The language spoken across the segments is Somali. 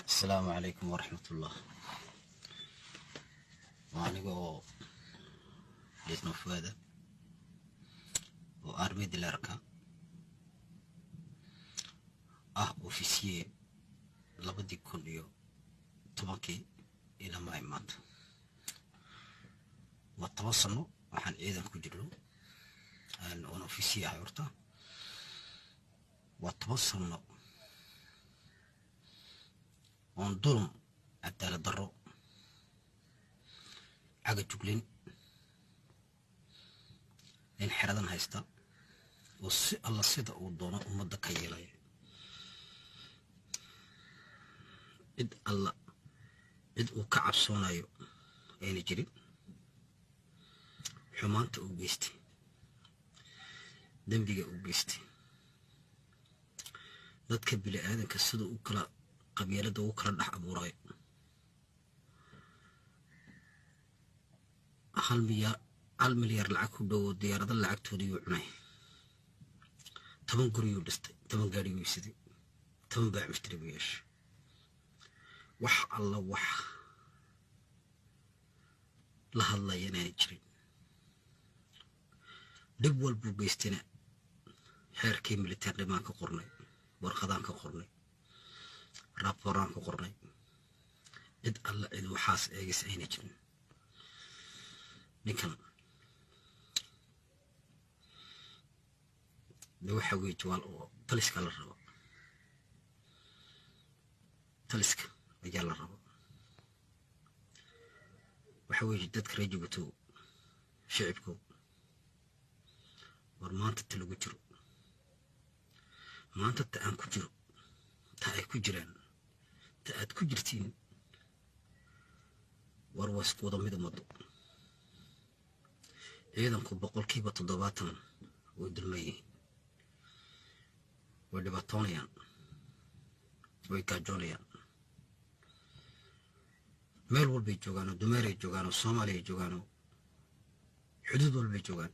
السلام عليكم ورحمة الله. وأنا ليتنا فؤاد وأرمي دلاركا أوفيسيي لابد كل يوم طبقي إلى ما يمات وتواصلوا وحن إذا كجلو أن أوفيسيي هيرتا وتواصلوا on ظلم عدالة ضرو عقد جبلين لين حردان هايستا الله سيدا ودونا أمدا كيلاي إد الله إد وكعب صونايو أين جري حمانت أوجيستي دنبيجا أوجيستي dadka bili aadanka sida uu kala qabyaalada uu kala dhax abuuray hal milyan lacag ku dhow diyaarada lacagtoodii uu cunay 10 guri uu dhistay 10 gaari uu siday 10 baac mishtari buu yeeshay wax alla wax la hadlayana jirin dib walba geystina xeerkii military dhimaan ka qornay warqadaan ka qornay raaporaan ka qornay cid alla cid waxaas eegis ayna jirin ninkan waxa weeye jawaal oo taliska la rabo taliska ayaa la rabo waxa weeye dadka reejibuto shacabku war maanta talagu jiro maanta ta aan ku jiro ta ay ku jiraan ta aad ku jirtiin war wasku wada mid umado ciidanku boqolkiiba 70 way dulmayeen way dhibaatoonayaan way gaajoonayaan meel walbay joogaan dumeeray joogaan Soomaaliya joogaan xuduud walbay joogaan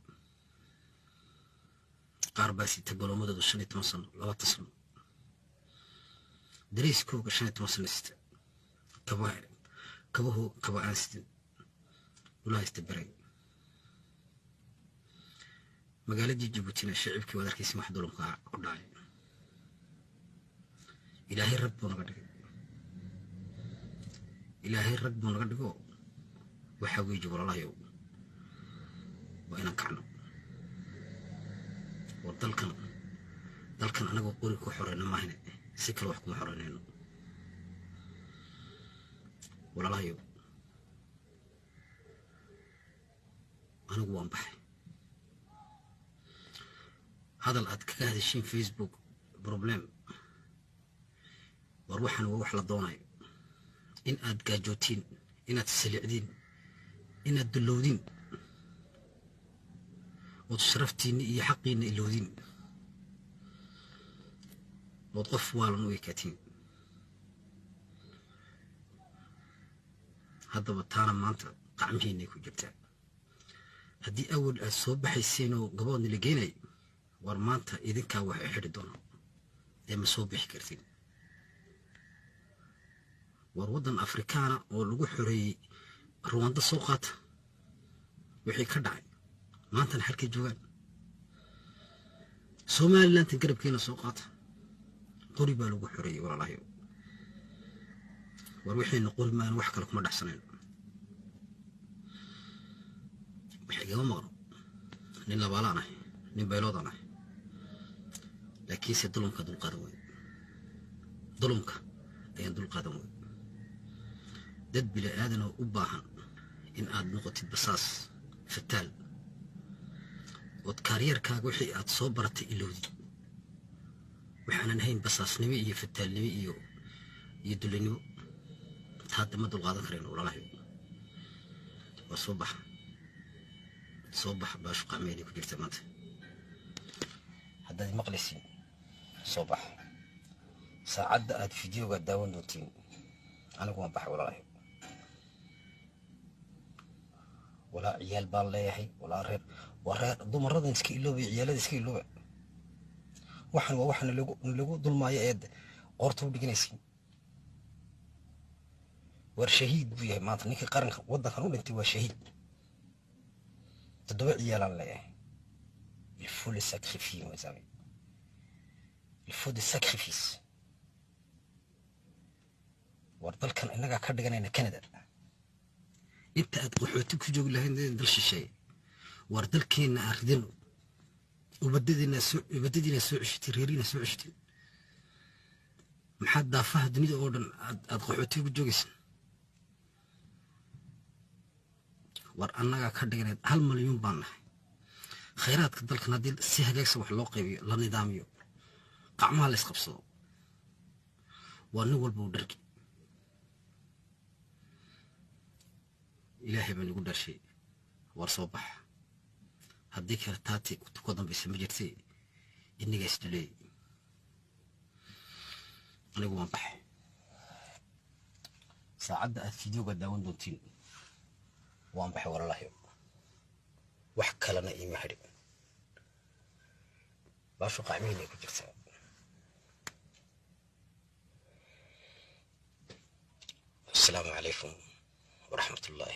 qaar baa si tabaloomada 15 sano 20 sano dariiskooga 15 sano kabahu aanstin ulaa istabaray magaaladii Djibouti shacabkii wadarkiisa wax dulumka ku dhacay ilaahay rabbuna naga dhigo waxa weeye walaalahayo waa inaan kacno dalkan anagu qori ku xoreyna maahne si kale wax kuma xoreynayno walaalahayo anagu waan baxay hadal aad kaga hadashiin Facebook problem war waxaan wax la doonayo in aad gaajootiin inaad saliicdiin inaad dulowdiin وشرفتيني إيه حقيني اللودين وطف والن ويكاتين هذا بطانا مانتا قعمهيني كجبتا هدي أول الصوب حيسينو قبوني لقيني ورمانتا إذن كاوح إحردونا ديما صوب يحكرتين ورودن أفريكانا ولقو حري رواندا سوقات وحي كدعي maanta halkay joogan Soomaaliland garabkeena soo qaata qori baa lagu xoreeyay walaalahay war wixii noqon maan wax kale kuma dhaxsanayn wixii gaba maqro nin la baalaanay nin bayloodana laakiin si dulumka dul qaadan way dulumka ayaan dul qaadan way dad bila aadan oo u baahan in aad noqotid basaas fataal وكاريركاga wixii aad soo baratay ilowdi waxaan ahayn basaasnimo iyo fataalnimo iyo dulinimo taada ma dul qaadan kareen walaalahay waa soo bax baashu qaameeyay ku jirta maanta hadda maqlaysiin soo bax saacada aad fiidiyowga daawan doontiin anigu waan baxay walaalahay ولا عيال بالله ولا رير ورير دمرض نسكي لوبي عيالات نسكي لوبي waxan waa waxan lagu dulmaayo eed qorto dhiganaysiin war shahiid buu yahay maanta ninkii qaranka waddankan u dhintay waa shahiid. toddoba ciyaalaan leeyahay. il faut le sacrifier mes amis, il faut des sacrifices. war dalkan innagaa ka dhiganayna Canada. inta aad qaxooti ku joogi lahayd dal shisheeye war dalkeenna aan ridino ubadadiina soo ceshitay reeriina soo ceshitay. maxaad daafaha dunida oo dhan aad qaxooti ku joogaysa? war annagaa ka dhiganayd 1 malyan baan nahay. khayraadka dalkan haddii si hagaagsan wax loo qaybiyo la nidaamiyo qacmaha la isqabsado waa nin walba u dharki. ilaahay baan igu dharshay war soo bax haddii kale taati ku dambaysa ma jirtay innaga isduley. anigu waan baxay saacadda aad fiidiyooga daawan doontiin waan baxay wallaahi wax kalena iima hadhin baashu qacmihiinay ku jirtaa. السلام عليكم ورحمة الله